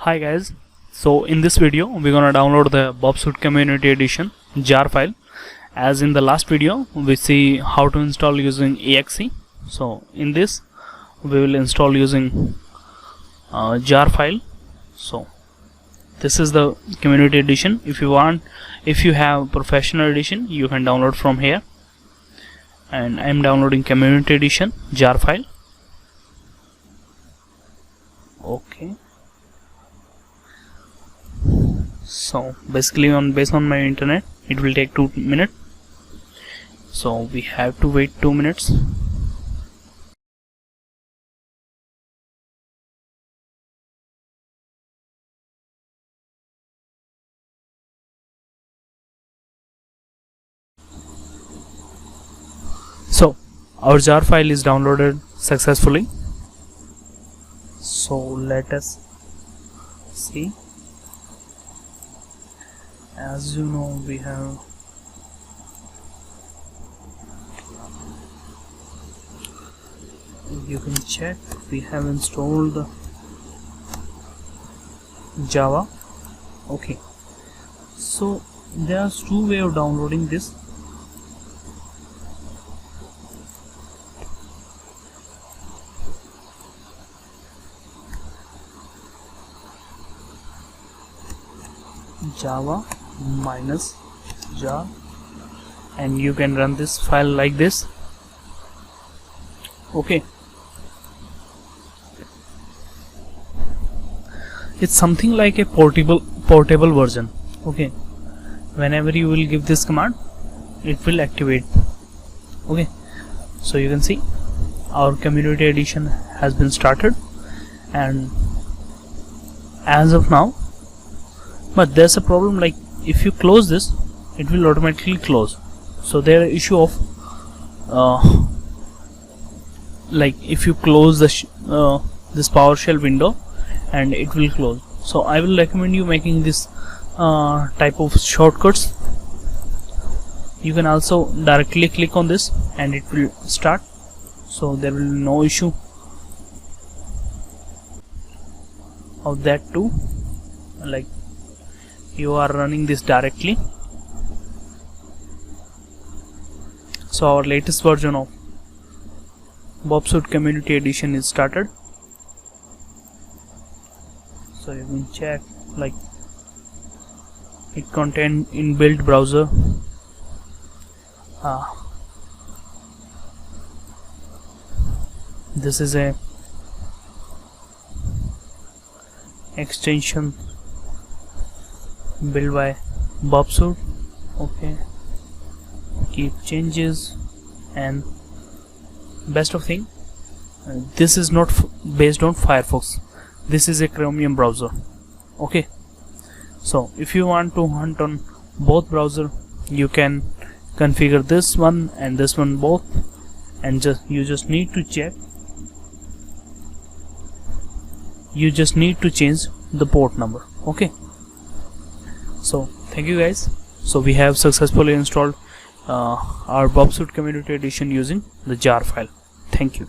Hi guys, so in this video we're gonna download the Burp Suite Community Edition jar file. As in the last video we see how to install using exe. So in this we will install using jar file. So this is the community edition. If you have professional edition, you can download from here, and I am downloading community edition jar file. Okay, so basically based on my internet it will take 2 minutes, so we have to wait 2 minutes. So our jar file is downloaded successfully, so let us see. As you know, we have you can check we have installed Java. Okay, so there's two ways of downloading this. Java minus jar, and you can run this file like this. Okay, it's something like a portable version. Okay, whenever you will give this command it will activate. Okay, so you can see our community edition has been started, and as of now, but there's a problem, like if you close this it will automatically close. So there is issue of like if you close the this PowerShell window and it will close. So I will recommend you making this type of shortcuts. You can also directly click on this and it will start, so there will be no issue of that too, like you are running this directly. So our latest version of Burp Suite Community Edition is started, so you can check, like it contains inbuilt browser, this is a extension built by Burp Suite. Okay, keep changes, and best of thing, this is not based on Firefox, this is a Chromium browser. Okay, so if you want to hunt on both browser, you can configure this one and this one both, and you just need to check, you just need to change the port number. Okay, so thank you guys. So we have successfully installed our Burp Suite Community Edition using the jar file. Thank you.